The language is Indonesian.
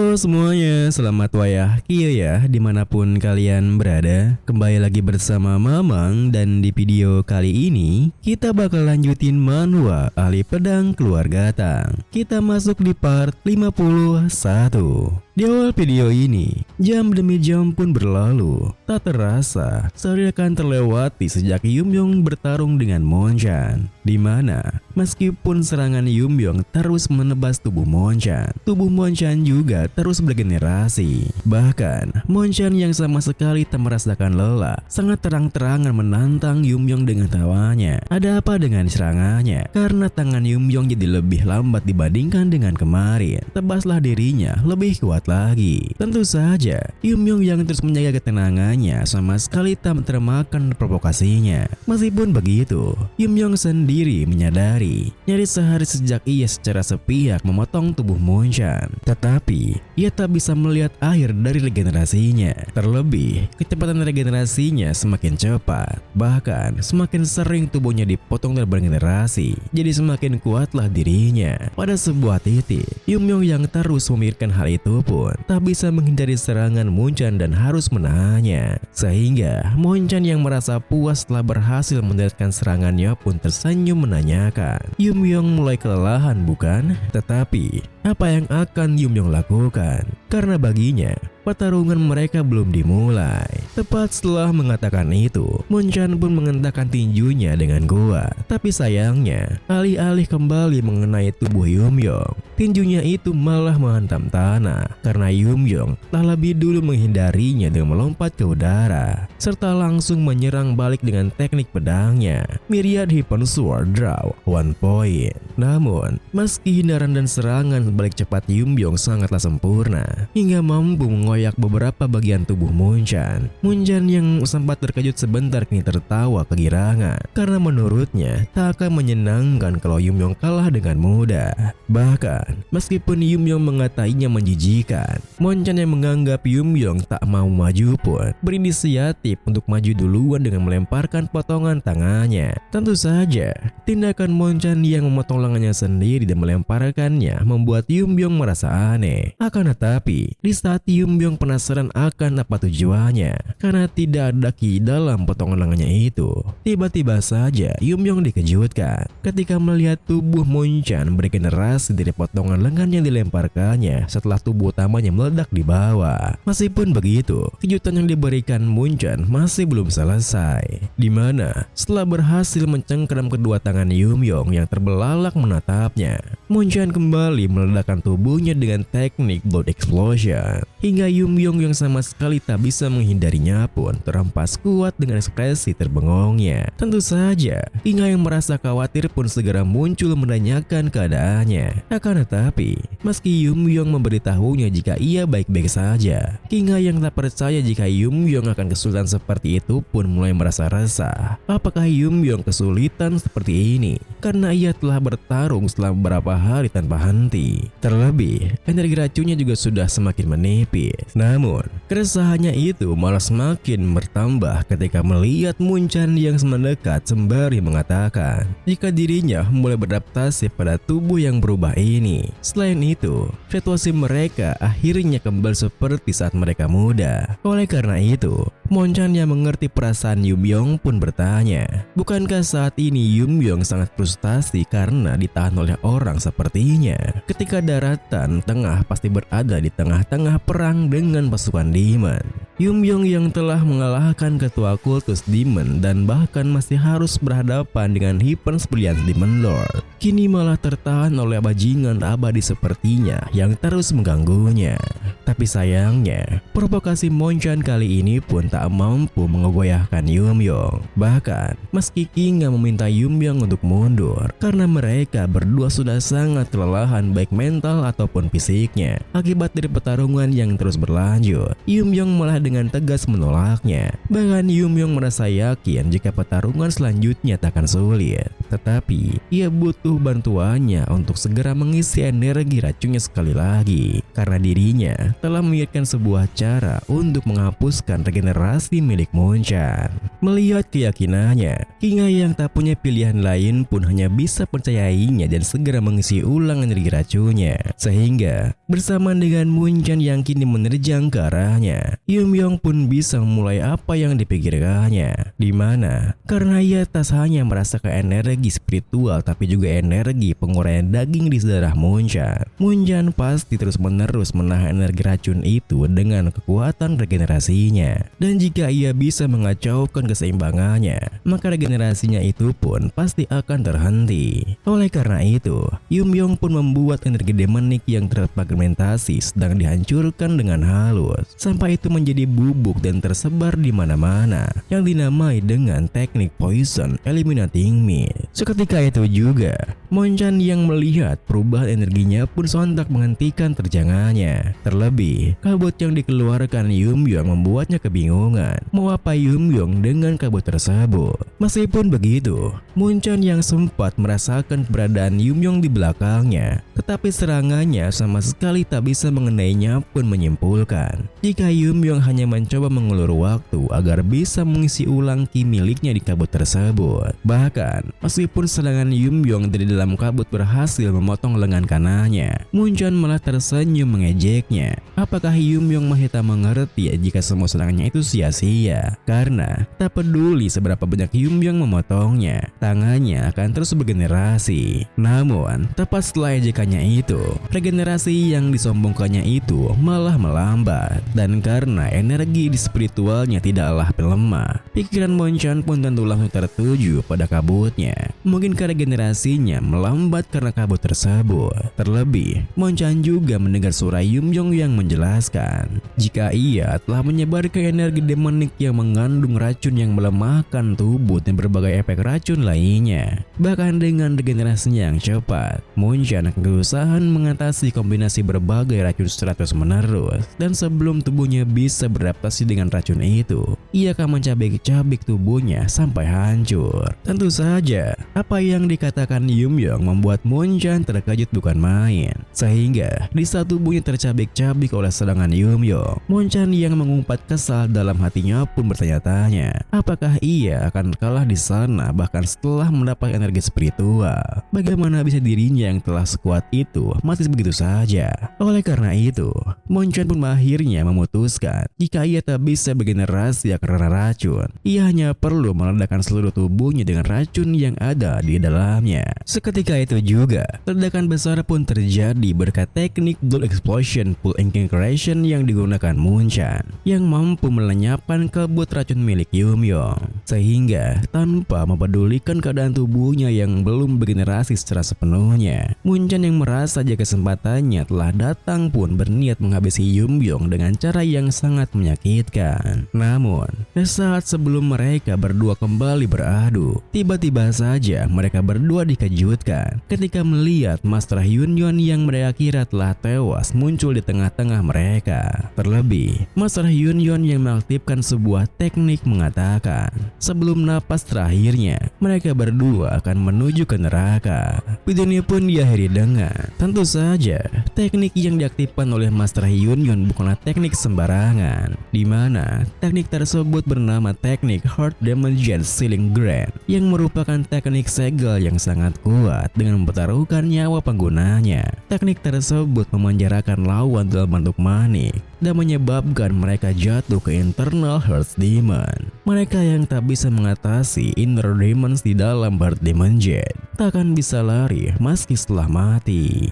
Halo semuanya, selamat wayah Kio ya dimanapun kalian berada. Kembali lagi bersama Mamang, dan di video kali ini kita bakal lanjutin manhwa Ahli Pedang Keluarga Tang. Kita masuk di part 51. Di awal video ini, jam demi jam pun berlalu. Tak terasa, sehari akan terlewati sejak Yumyong bertarung dengan Monchan. Dimana, meskipun serangan Yumyong terus menebas tubuh Monchan, tubuh Monchan juga terus bergenerasi. Bahkan, Monchan yang sama sekali tak merasakan lelah, sangat terang-terangan menantang Yumyong dengan tawanya. Ada apa dengan serangannya? Karena tangan Yumyong jadi lebih lambat dibandingkan dengan kemarin. Tebaslah dirinya lebih kuat lagi. Tentu saja, Yumyong yang terus menjaga ketenangannya sama sekali tak termakan provokasinya. Meskipun begitu, Yumyong sendiri menyadari nyaris sehari sejak ia secara sepihak memotong tubuh Monchan, tetapi ia tak bisa melihat akhir dari regenerasinya. Terlebih, kecepatan regenerasinya semakin cepat. Bahkan, semakin sering tubuhnya dipotong dan bergenerasi, jadi semakin kuatlah dirinya. Pada sebuah titik, Yumyong yang terus memikirkan hal itu pun tak bisa menghindari serangan Monchan dan harus menahannya. Sehingga Monchan yang merasa puas setelah berhasil mendaratkan serangannya pun tersenyum menanyakan, "Yumyong mulai kelelahan bukan?" Tetapi apa yang akan Yumyong lakukan? Karena baginya pertarungan mereka belum dimulai. Tepat setelah mengatakan itu, Monchan pun mengentakkan tinjunya dengan kuat. Tapi sayangnya, alih-alih kembali mengenai tubuh Yumyong, tinjunya itu malah menghantam tanah. Karena Yumyong telah lebih dulu menghindarinya dengan melompat ke udara, serta langsung menyerang balik dengan teknik pedangnya, Myriad Hypno Sword Draw One Point. Namun, meski hindaran dan serangan balik cepat Yumyong sangatlah sempurna, hingga mampu mengoyak beberapa bagian tubuh Monchan. Monchan yang sempat terkejut sebentar kini tertawa kegirangan, karena menurutnya tak akan menyenangkan kalau Yumyong kalah dengan mudah. Bahkan, meskipun Yumyong mengatainya menjijikan, Monchan yang menganggap Yumyong tak mau maju pun berinisiatif untuk maju duluan dengan melemparkan potongan tangannya. Tentu saja, tindakan Monchan yang memotong lengannya sendiri dan melemparkannya membuat Yumyong merasa aneh. Akan tetapi, di saat Yumyong penasaran akan apa tujuannya, karena tidak ada ki dalam potongan lengannya itu, tiba-tiba saja Yumyong dikejutkan ketika melihat tubuh Monchan bergenerasi dari potongan lengan yang dilemparkannya setelah tubuh utamanya meledak di bawah. Meskipun begitu, kejutan yang diberikan Monchan masih belum selesai, dimana setelah berhasil mencengkeram kedua tangan Yumyong yang terbelalak menatapnya, Monchan kembali meledakkan tubuhnya dengan teknik Blood Explosion, hingga Yumyong yang sama sekali tak bisa menghindarinya pun terhempas kuat dengan ekspresi terbengongnya. Tentu saja, Kinga yang merasa khawatir pun segera muncul menanyakan keadaannya. Akan tetapi, meski Yumyong memberitahunya jika ia baik-baik saja, Kinga yang tak percaya jika Yumyong akan kesulitan seperti itu pun mulai merasa resah. Apakah Yumyong kesulitan seperti ini karena ia telah bertarung selama beberapa hari tanpa henti? Terlebih, energi racunnya juga sudah semakin menipis. Namun, keresahannya itu malah semakin bertambah ketika melihat Monchan yang mendekat sembari mengatakan jika dirinya mulai beradaptasi pada tubuh yang berubah ini. Selain itu, situasi mereka akhirnya kembali seperti saat mereka muda. Oleh karena itu, Monchan yang mengerti perasaan Yumyong pun bertanya, bukankah saat ini Yumyong sangat frustasi karena ditahan oleh orang sepertinya? Ketika daratan tengah pasti berada di tengah-tengah perang dengan pasukan Demon. Yumyong yang telah mengalahkan ketua kultus Demon dan bahkan masih harus berhadapan dengan Hypnos Brilliant Demon Lord, kini malah tertahan oleh bajingan abadi sepertinya yang terus mengganggunya. Tapi sayangnya, provokasi Monchan kali ini pun tak mampu menggoyahkan Yumyong. Bahkan, meski Kinga meminta Yumyong untuk mundur karena mereka berdua sudah sangat kelelahan baik mental ataupun fisiknya akibat dari pertarungan yang terus berlanjut, Yumyong malah dengan tegas menolaknya. Bahkan Yumyong merasa yakin jika pertarungan selanjutnya tak akan sulit. Tetapi ia butuh bantuannya untuk segera mengisi energi racunnya sekali lagi, karena dirinya telah memikirkan sebuah cara untuk menghapuskan regenerasi milik Monchan. Melihat keyakinannya, King Ai yang tak punya pilihan lain pun hanya bisa percayainya dan segera mengisi ulang energi racunnya. Sehingga bersamaan dengan Monchan yang kini menerjang ke arahnya, Yumyong pun bisa memulai apa yang dipikirkannya, dimana karena ia tak hanya merasakan energi spiritual tapi juga energi penguraian daging di darah Monchan. Monchan pasti terus-menerus menahan energi racun itu dengan kekuatan regenerasinya. Dan jika ia bisa mengacaukan keseimbangannya, maka regenerasinya itu pun pasti akan terhenti. Oleh karena itu, Yumyong pun membuat energi demonik yang terfragmentasi sedang dihancurkan dengan halus, sampai itu menjadi bubuk dan tersebar di mana-mana, yang dinamai dengan teknik Poison Eliminating Mist. Seketika itu juga, Monchan yang melihat perubahan energinya pun sontak menghentikan terjangannya. Terlebih, kabut yang dikeluarkan Yumyong membuatnya kebingungan mau apa Yumyong dengan kabut tersebut. Meskipun begitu, Monchan yang sempat merasakan keberadaan Yumyong di belakangnya, tetapi serangannya sama sekali tak bisa mengenainya pun menyimpulkan jika Yumyong hanya mencoba mengulur waktu agar bisa mengisi ulang ki miliknya di kabut tersebut. Bahkan, meskipun serangan Yumyong dari dalam kabut berhasil memotong lengan kanannya, Monchan malah tersenyum mengejeknya. Apakah Yumyong masih tak mengerti jika semua serangannya itu sia-sia? Karena tak peduli seberapa banyak Yumyong memotongnya, tangannya akan terus bergenerasi. Namun, tepat setelah ejekannya itu, regenerasi yang disombongkannya itu malah melambat. Dan karena energi di spiritualnya tidaklah melemah, pikiran Monchan pun tentu langsung tertuju pada kabutnya. Mungkinkah regenerasinya melambat karena kabut tersebut? Terlebih, Monchan juga mendengar suara Yumyong yang menjelaskan jika ia telah menyebarkan energi demonik yang mengandung racun yang melemahkan tubuh dan berbagai efek racun lainnya. Bahkan dengan regenerasinya yang cepat, Monchan akan berusaha mengatasi kombinasi berbagai racun secara terus-menerus, dan sebelum tubuhnya bisa beradaptasi dengan racun itu, ia akan mencabik-cabik tubuhnya sampai hancur. Tentu saja, apa yang dikatakan Yumyong membuat Monchan terkejut bukan main. Sehingga di saat tubuhnya tercabik-cabik oleh serangan Yumyong, Monchan yang mengumpat kesal dalam hatinya pun bertanya-tanya, apakah ia akan kalah di sana bahkan setelah mendapat energi spiritual? Bagaimana bisa dirinya yang telah sekuat itu mati begitu saja? Oleh karena itu, Monchan pun akhirnya memutuskan jika ia tak bisa bergenerasi karena racun, ia hanya perlu meledakkan seluruh tubuhnya dengan racun yang ada di dalamnya. Seketika itu juga, ledakan besar pun terjadi berkat teknik Blood Explosion Full Incarceration yang digunakan Monchan, yang mampu melenyapkan kabut racun milik Yumyong. Sehingga tanpa mempedulikan keadaan tubuhnya yang belum bergenerasi secara sepenuhnya, Monchan yang merasa jika kesempatannya telah datang pun berniat menghabisi Yumyong dengan cara yang sangat menyakitkan. Namun, saat sebelum mereka berdua kembali beradu, tiba-tiba saja mereka berdua dikejutkan ketika melihat Master Yunyon yang mereka kira telah tewas muncul di tengah-tengah mereka. Terlebih, Master Yunyon yang mengaktifkan sebuah teknik mengatakan sebelum napas terakhirnya mereka berdua akan menuju ke neraka. Video ini pun diakhiri dengan tentu saja teknik yang diaktifkan oleh Master Yunyon bukanlah teknik sembarangan, di mana teknik tersebut bernama teknik Heart Damage Sealing Grant, yang merupakan teknik segel yang sangat kuat dengan mempertaruhkan nyawa penggunanya. Teknik tersebut memenjarakan lawan dalam bentuk manik dan menyebabkan mereka jatuh ke internal Heart Demon. Mereka yang tak bisa mengatasi inner demons di dalam Heart Demon Jet tak akan bisa lari meski setelah mati.